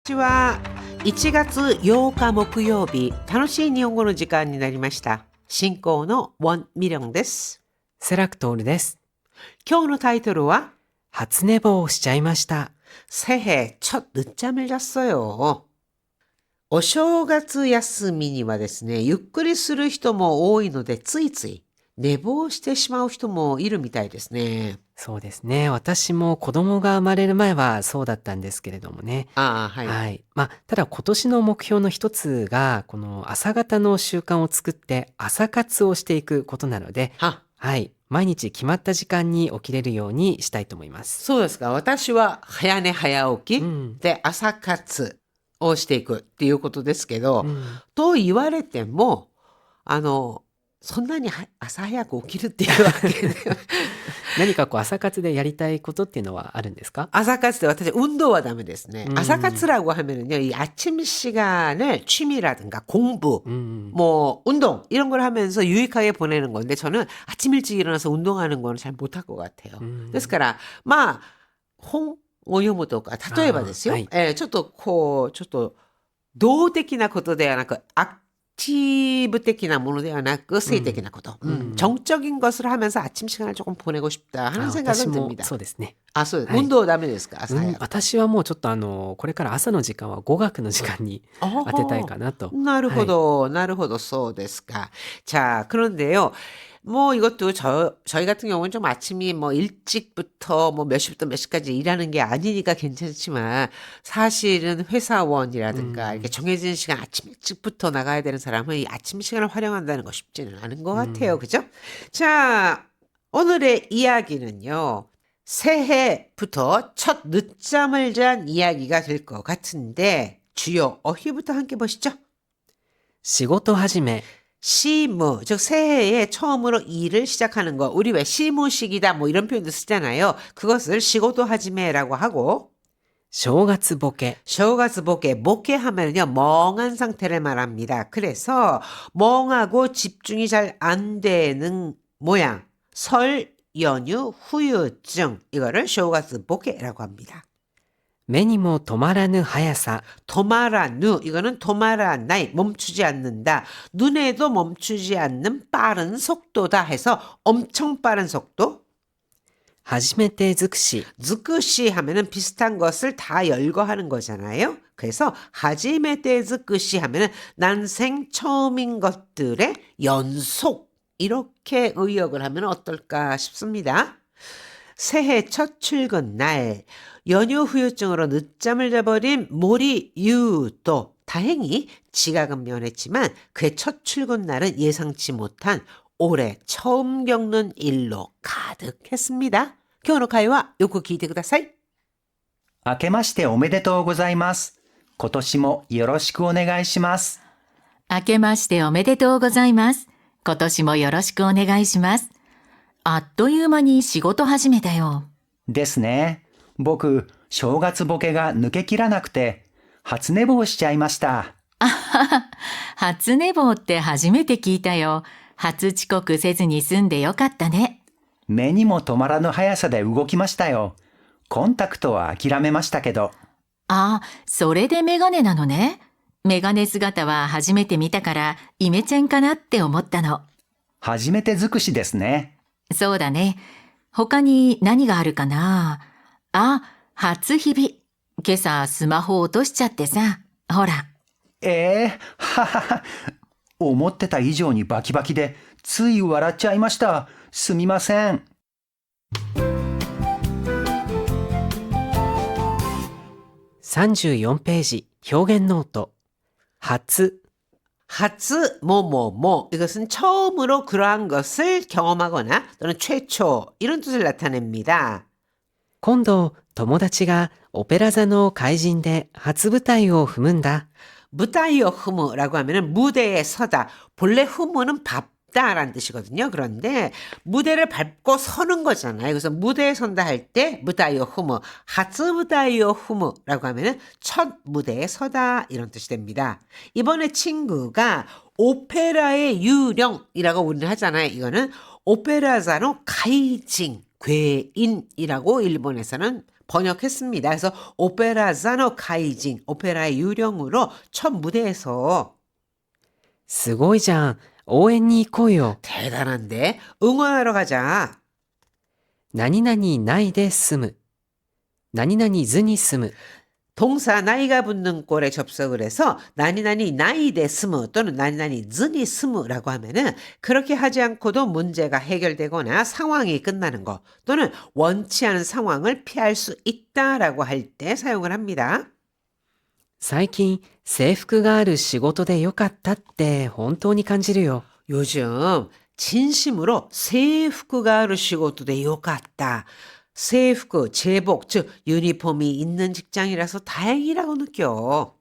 ちは1月8日木曜日、楽しい日本語の時間になりました。進行のウォン・ミリョンです。セラクトールです。今日のタイトルは初寝坊しちゃいました。새해 첫 늦잠을 잤어요. お正月休みにはですね、ゆっくりする人も多いので、ついつい寝坊してしまう人もいるみたいですね。そうですね。私も子供が生まれる前はそうだったんですけれどもね。はい。はい。ただ今年の目標の一つが、この朝方の習慣を作って朝活をしていくことなので、はい。毎日決まった時間に起きれるようにしたいと思います。そうですか。私は早寝早起き、で朝活をしていくっていうことですけど、と言われても、そんなに朝早く起きるっていうわけで何か朝活でやりたいことっていうのはあるんですか？朝活で私운동はダメですね. 아사카츠라고 하면은요, 이 아침 시간을 취미라든가 공부, 뭐 운동 이런 걸 하면서 유익하게 보내는 건데 저는 아침 일찍 일어나서 운동하는 거는 잘 못할 것 같아요. ですから、本を読むとか、例えばですよ、ちょっと動的なことではなく、액티브적인ものではなく性的なこと、정적인 것을 하면서 아침 시간을 조금 보내고 싶다 하는 생각은 듭니다. そうですね。そうです。運動ダメですか？朝早く。私はもうちょっとこれから朝の時間は語学の時間に当てたいかなと。なるほど、なるほど、そうですか。자、 그런데요. 뭐 이것도 저희 같은 경우는 좀 아침이 뭐 일찍부터 뭐 몇 시부터 몇 시까지 일하는 게 아니니까 괜찮지만 사실은 회사원이라든가 이렇게 정해진 시간 아침 일찍부터 나가야 되는 사람은 이 아침 시간을 활용한다는 거 쉽지는 않은 것 같아요. 그죠? 자, 오늘의 이야기는요. 새해부터 첫 늦잠을 잔 이야기가 될 것 같은데 주요 어휘부터 함께 보시죠. 仕事始め 시무, 즉 새해에 처음으로 일을 시작하는 거. 우리 왜 시무식이다 뭐 이런 표현도 쓰잖아요. 그것을 시고도 하지메라고 하고 正月ボケ 正月ボケ하면요 멍한 상태를 말합니다. 그래서 멍하고 집중이 잘 안 되는 모양. 설 연휴 후유증 이거를 正月ボケ라고 합니다. 目にも止まらぬ速さ 도마라누 이거는 도마라나이 멈추지 않는다. 눈에도 멈추지 않는 빠른 속도다 해서 엄청 빠른 속도. 初めて尽くし 즈쿠시 하면은 비슷한 것을 다 열거하는 거잖아요. 그래서 하지메테 즈쿠시 하면은 난생 처음인 것들의 연속 이렇게 의역을 하면 어떨까 싶습니다. 새해 첫 출근 날 연휴 후유증으로 늦잠을 자버린 모리 유도 다행히 지각은 면했지만 그의 첫 출근 날은 예상치 못한 올해 처음 겪는 일로 가득했습니다. 今日の会話よく聞いてください。明けましておめでとうございます。今年もよろしくお願いします。明けましておめでとうございます。今年もよろしくお願いします。あっという間に仕事始めたよ。ですね。僕、正月ボケが抜けきらなくて、初寝坊しちゃいました。あはは、初寝坊って初めて聞いたよ。初遅刻せずに済んでよかったね。目にも止まらぬ速さで動きましたよ。コンタクトは諦めましたけど。それでメガネなのね。メガネ姿は初めて見たから、イメチェンかなって思ったの。初めて尽くしですね。そうだね。他に何があるかな。初日々。今朝スマホ落としちゃってさ。ほら。ははは。思ってた以上にバキバキで、つい笑っちゃいました。すみません。34ページ表現ノート初뭐뭐뭐 이것은 처음으로 그러한 것을 경험하거나 또는 최초 이런 뜻을 나타냅니다. 今度友達がオペラ座の怪人で初舞台を踏むんだ。 무다이어 흐무라고 하면은 무대에 서다. 본래 흐무는 밟다라는 뜻이거든요. 그런데 무대를 밟고 서는 거잖아요. 그래서 무대에 선다 할 때 무다이어 흐무, 하츠 무다이어 흐무라고 하면은 첫 무대에 서다 이런 뜻이 됩니다. 이번에 친구가 오페라의 유령이라고 우리는 하잖아요. 이거는 오페라자노 가이징, 괴인이라고 일본에서는 번역했습니다. 그래서 오페라자노 가이진, 오페라의 유령으로 첫 무대에서 すごいじゃん。応援に行こうよ。 대단한데 응원하러 가자. 何々ないで済む。何々ずに済む。 동사 나이가 붙는 꼴에 접속을 해서 나니나니 나이데 스무 또는 나니나니 즈니 스무라고 하면은 그렇게 하지 않고도 문제가 해결되거나 상황이 끝나는 거 또는 원치 않은 상황을 피할 수 있다라고 할 때 사용을 합니다. 最近、制服がある仕事でよかったって本当に感じるよ。 요즘 진심으로 세服がある仕事でよかった. 세服, 제복, 즉 유니폼이 있는 직장이라서 다행이라고 느껴.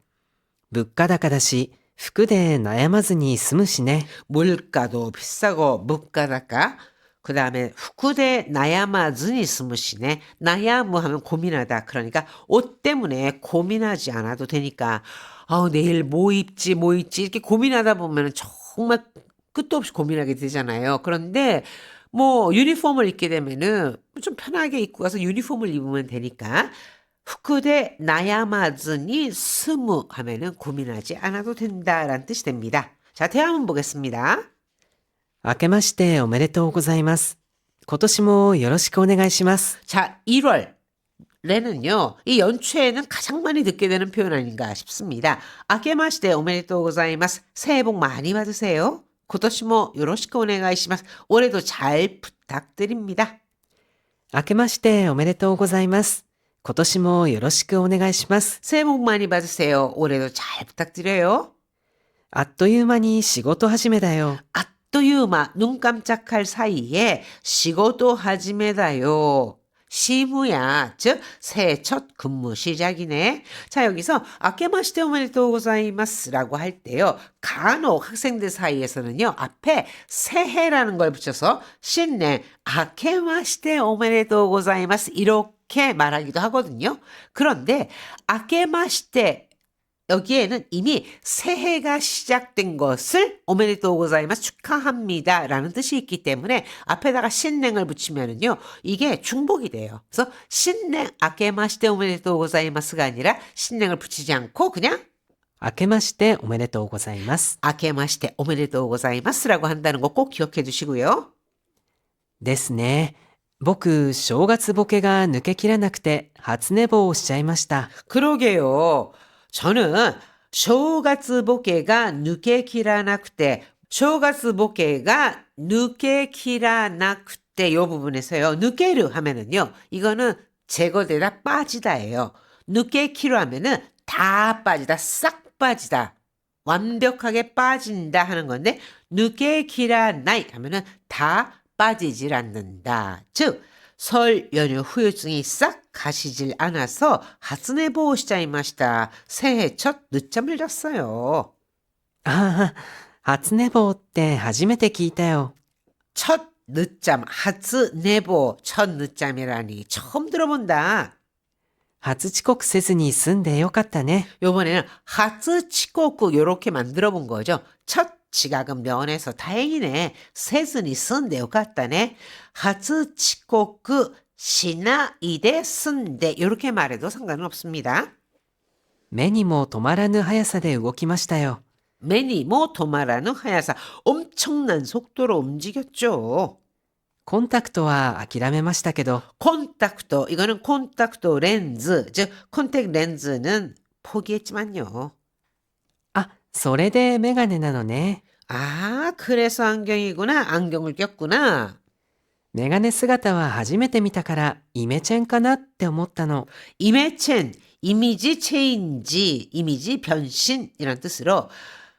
物価高だし、服で悩まずに済むしね。 물가도 비싸고 물가다가 그 다음에 후쿠대 나야마즈니 스무시네. 나야무 하면 고민하다. 그러니까 옷 때문에 고민하지 않아도 되니까 내일 뭐 입지 이렇게 고민하다 보면 정말 끝도 없이 고민하게 되잖아요. 그런데 뭐 유니폼을 입게 되면은 좀 편하게 입고 가서 유니폼을 입으면 되니까 후쿠대 나야마즈니 스무 하면은 고민하지 않아도 된다라는 뜻이 됩니다. 자, 대화문 보겠습니다. 明けましておめでとうございます。今年もよろしくお願いします。 자, 1월에는요, 이 연초에는 가장 많이 듣게 되는 표현 아닌가 싶습니다. 아케마시테 오메데토우 고자이마스. 새해 복 많이 받으세요. 고토시모 요로시쿠 오네가이시마스. 올해도 잘 부탁드립니다. 明けましておめでとうございます。今年もよろしくお願いします。 새해 복 많이 받으세요. 올해도 잘 부탁드려요. あっという間に仕事始めだよ。 아또유마 눈 깜짝할 사이에 시고도 하지메다요. 시무야, 즉 새해 첫 근무 시작이네. 자, 여기서 아케마시테 오메데토우 고자이마스라고 할 때요. 간혹 학생들 사이에서는요. 앞에 새해라는 걸 붙여서 신내 아케마시테 오메데토우 고자이마스 이렇게 말하기도 하거든요. 그런데 아케마시테 여기에는 이미 새해가 시작된 것을 오메데토우 고자이마스 축하합니다 라는 뜻이 있기 때문에 앞에다가 신냉을 붙이면은요 이게 중복이 돼요. 그래서 신냉 아케마시테 오메데토우 고자이마스가 아니라 신냉을 붙이지 않고 그냥 明けましておめでとうございます。 아케마시테 오메데토우 고자이마스라고 한다는 거 꼭 기억해 두시고요. ですね。僕、正月ボケが抜けきらなくて初寝坊をしちゃいました。 그러게요. 저는 쇼가츠 보케가 누케키라나쿠테 쇼가츠 보케가 누케키라나쿠테 요 부분에서요. 누케르 하면은요. 이거는 제거되다 빠지다예요. 누케키로 하면은 다 빠지다, 싹 빠지다. 완벽하게 빠진다 하는 건데 누케키라나이 하면은 다 빠지질 않는다. 즉 설 연휴 후유증이 싹 가시질 않아서 하츠네보 시자이마시다. 새해 첫 늦잠을 잤어요. ああ、初寝坊って初めて聞いたよ。 첫 늦잠, 하츠네보, 첫 늦잠이라니 처음 들어본다. 初遅刻せずに済んでよかったね。 요번에는 하츠치코쿠 요렇게 만들어 본 거죠. 첫 지각은 면해서 다행이네. 세즈니 쓴데 요같다네. 하츠치코쿠 시나이데 쓴데 요렇게 말해도 상관은 없습니다. 目にも止まらぬ速さで動きましたよ。 매니모 도마라는 하야사 엄청난 속도로 움직였죠. コンタクトは諦めましたけど、 콘탁토 이거는 콘탁토 렌즈 즉 콘택 렌즈는 포기했지만요. あ、それでメガネなのね。 아 그래서 안경이구나. 안경을 꼈구나. メガネ姿は初めて見たからイメチェンかなって思ったの。 이메첸 이미지 체인지 이미지 변신이란 뜻으로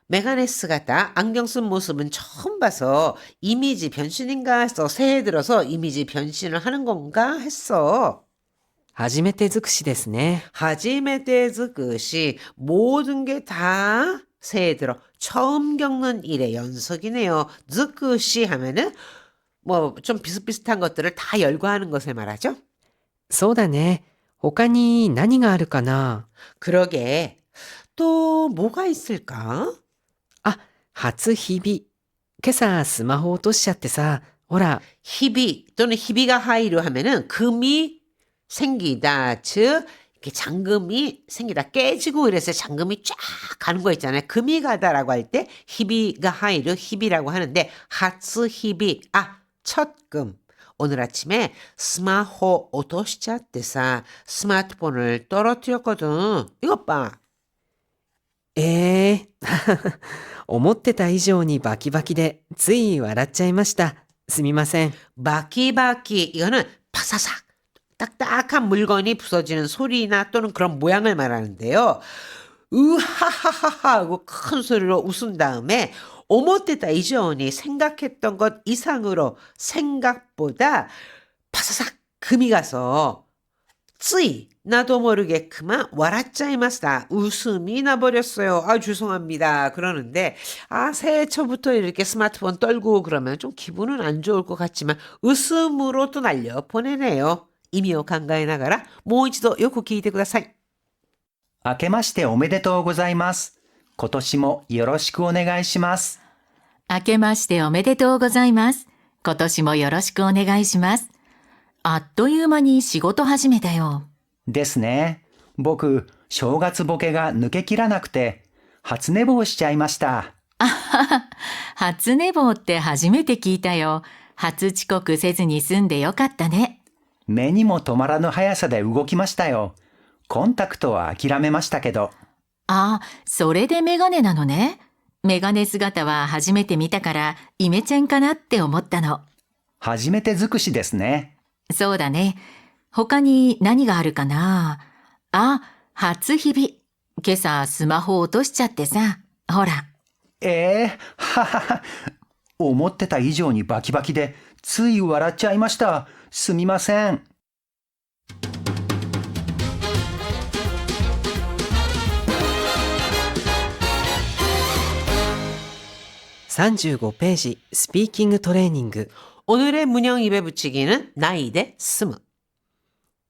메가네스 같다. 안경 쓴 모습은 처음 봐서 이미지 변신인가 했어. 새해 들어서 이미지 변신을 하는 건가 했어. 初めて尽くしですね。 하지메테즈그시 모든 게 다 새해 들어 처음 겪는 일의 연속이네요. 즈크시 하면은 뭐 좀 비슷비슷한 것들을 다 열거하는 것을 말하죠. そうだね。他に何があるかな。 그러게 또 뭐가 있을까? あ、初日々。今朝スマホ落としちゃってさ、ほら、 희비 또는 희비가 하이로 하면은 금이 생기다, 즉 이렇게 잠금이 생기다 깨지고 이래서 잠금이 쫙 가는 거 있잖아요. 금이 가다라고 할 때 히비가 하이르 히비라고 하는데 하츠 히비 첫 금. 오늘 아침에 스마호 오토시자떼사 스마트폰을 떨어뜨렸거든. 이것 봐. 思ってた以上にバキバキでつい笑っちゃいました。すみません。 바키바키 이거는 파사삭 딱딱한 물건이 부서지는 소리나 또는 그런 모양을 말하는데요. 으하하하하 하고 큰 소리로 웃은 다음에 오모테다 이전이 생각했던 것 이상으로 생각보다 파사삭 금이 가서 쯔이 나도 모르게 그만 와라짜이마스다 웃음이 나버렸어요. 죄송합니다. 그러는데 새해 초부터 이렇게 스마트폰 떨고 그러면 좀 기분은 안 좋을 것 같지만 웃음으로 또 날려 보내네요. 이미오 간가에 나가라 모이치도 요코 기이테 쿠다사이. 明けましておめでとうございます。今年もよろしくお願いします。明けましておめでとうございます。今年もよろしくお願いします。あっという間に仕事始めたよ。ですね。僕、正月ボケが抜けきらなくて、初寝坊しちゃいました。初寝坊って初めて聞いたよ。初遅刻せずに済んでよかったね。目にも止まらぬ速さで動きましたよ。コンタクトは諦めましたけど。それでメガネなのね。メガネ姿は初めて見たからイメチェンかなって思ったの。初めて尽くしですね。そうだね。他に何があるかな。初日々。今朝スマホ落としちゃってさ。ほら。ははは。思ってた以上にバキバキで、つい笑っちゃいました。すみません。35ページスピーキングトレーニング 오늘의 문형 입에 붙이기는 나이 대 스무.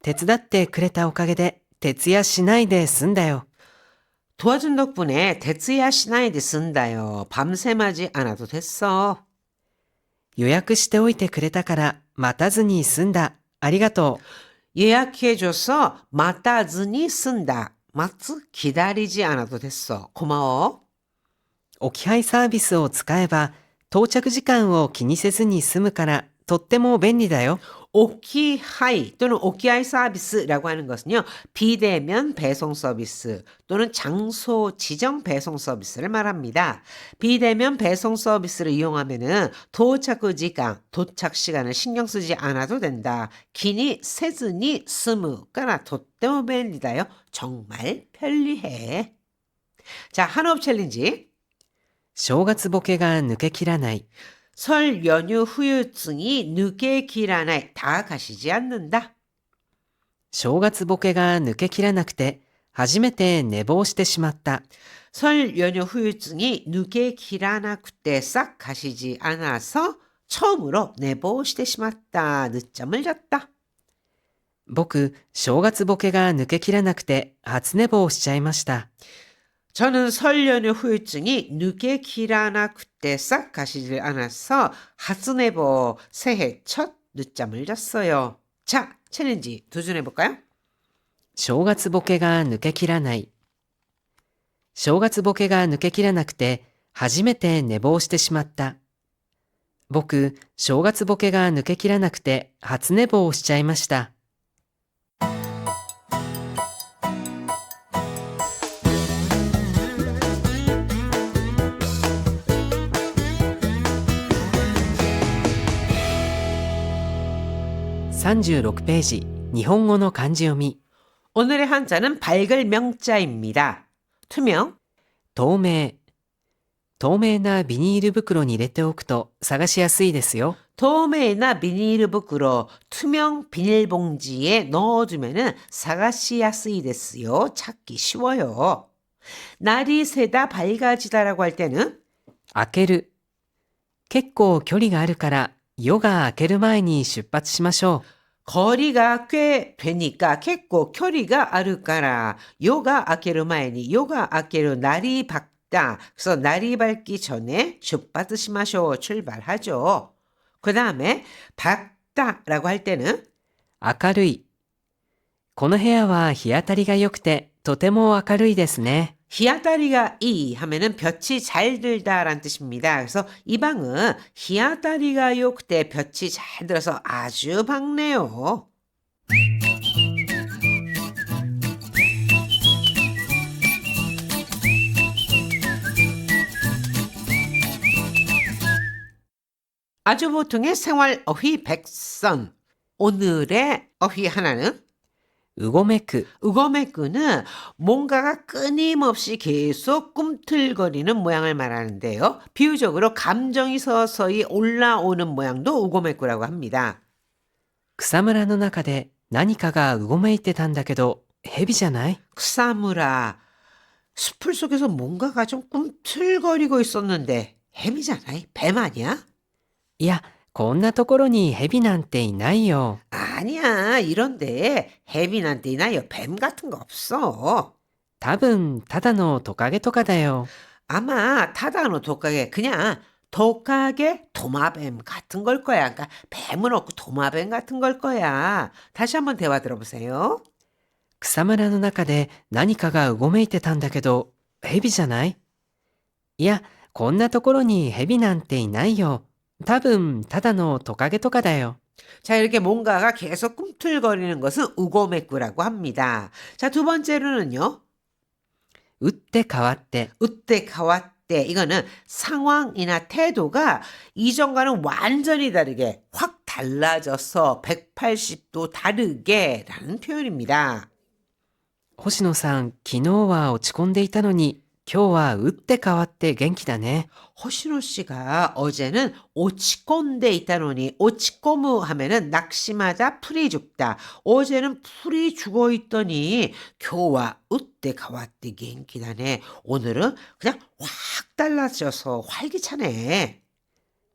手伝ってくれたおかげで徹夜しないで済んだよ。 도와준 덕분에 데츠야 시나이드 쓴다요. 밤샘하지 않아도 됐어. 予約しておいてくれたから待たずに済んだ。ありがとう。 예약해줘서 마따즈니 쓴다. 마츠 기다리지 않아도 됐어. 고마워. 置き配サービスを使えば到着時間を気にせずに済むからとっても便利だよ。 오키하이 또는 오키하이 서비스라고 하는 것은요. 비대면 배송 서비스 또는 장소 지정 배송 서비스를 말합니다. 비대면 배송 서비스를 이용하면은 도착 시간을 신경 쓰지 않아도 된다. 기니 세즈니 스무가나 도떼모 벤리다요. 정말 편리해. 자, 한호흡 챌린지. 正月ボケが抜けきらない。 설 연휴 후유증이 늦게 기라나이 다 가시지 않는다. 正月ボケが抜けきらなくて初めて寝坊してしまった。 설 연휴 후유증이 늦게 기라나쿠때 싹 가시지 않아서 처음으로 내보시대 심었다. 늦잠을 잤다. 僕、正月ボケが抜けきらなくて初寝坊しちゃいました。 저는 설 연휴 후유증이 늦게 기라나쿠때 싹 가시지 않아서 하츠네보 새해 첫 늦잠을 잤어요. 자, 챌린지 도전해볼까요? 正月ボケが抜けきらない。正月ボケが抜けきらなくて初めて寝坊してしまった。僕、正月ボケが抜けきらなくて初寝坊しちゃいました。36ページ日本語の漢字読み 오늘의 한자는 밝을 명자입니다. 투명, 透明透明なビニール袋に入れておくと探しやすいですよ。 도매나 비닐을 부끄러 투명 비닐봉지에 넣어두면은 사가시야스이 됐어요. 찾기 쉬워요. 날이 새다 밝아지다라고 할 때는 開ける結構距離があるから夜が明ける前に出発しましょう。 거리가 꽤 되니까 겠고距離가 아르까라 요가 아케르마에니 요가 아케르 날이 밝다. 그래서 날이 밝기 전에 출발하시마쇼 출발하죠. 그 다음에 밝다라고 할 때는 明るいこの部屋は日当たりが良くてとても明るいですね。 히아다리가 이 하면은 볕이 잘 들다라는 뜻입니다. 그래서 이 방은 히아다리가 요크때 볕이 잘 들어서 아주 밝네요. 아주 보통의 생활 어휘 백선. 오늘의 어휘 하나는 うごめく 우거매꾸는 뭔가가 끊임없이 계속 꿈틀거리는 모양을 말하는데요. 비유적으로 감정이 서서히 올라오는 모양도 우거매꾸라고 합니다. 草むらの中で何かがうごめいてたんだけど、蛇じゃない？ 쿠사무라. 숲을 속에서 뭔가가 좀 꿈틀거리고 있었는데 뱀이잖아. 뱀 아니야? いや、こんなところに蛇なんていないよ。 아니야. 이런데 뱀이난데 이나요. 뱀 같은 거 없어. 多分ただのトカゲとかだよ。 아마 타다노 독가게 그냥 독가게 도마뱀 같은 걸 거야. 그러니까 뱀은 없고 도마뱀 같은 걸 거야. 다시 한번 대화 들어보세요. 草むらの中で何かがうごめいてたんだけど、蛇じゃない？いや、こんなところに蛇なんていないよ。多分ただのトカゲとかだよ。 자, 이렇게 뭔가가 계속 꿈틀거리는 것은 우고메꾸라고 합니다. 자, 두 번째로는요. 打って変わって 우때 가왔때 이거는 상황이나 태도가 이전과는 완전히 다르게 확 달라져서 180도 다르게 라는 표현입니다. 星野さん、昨日は落ち込んでいたのに、今日は打って変わって元気だね。 허신호 씨가 어제는 오치꼰대 있다노니 오치꼬무 하면은 낙심하다 풀이 죽다. 어제는 풀이 죽어 있더니 교와 으때 가왔대 겐기다네. 오늘은 그냥 확 달라져서 활기차네.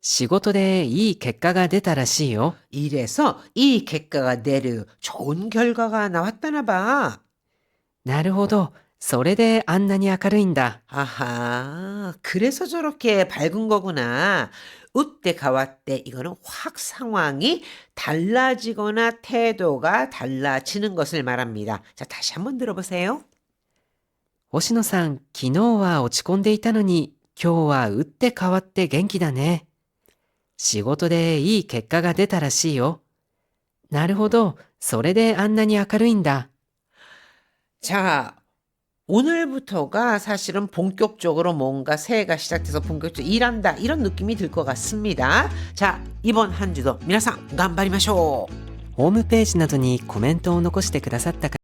仕事でいい結果が出たらしいよ。 이래서 이 객가가 내르 좋은 결과가 나왔다나 봐. なるほど。それであんなに明るいんだ。 아하, 그래서 저렇게 밝은 거구나. 으때 가왔때 이거는 확 상황이 달라지거나 태도가 달라지는 것을 말합니다. 자, 다시 한번 들어보세요. 星野さん、昨日は落ち込んでいたのに、今日は打って変わって元気だね。仕事でいい結果が出たらしいよ。なるほど。それであんなに明るいんだ。 자, 오늘부터가 사실은 본격적으로 뭔가 새해가 시작돼서 본격적으로 일한다 이런 느낌이 들 것 같습니다. 자, 이번 한 주도皆さん頑張りましょう. ホームページなどにコメントを残してくださった方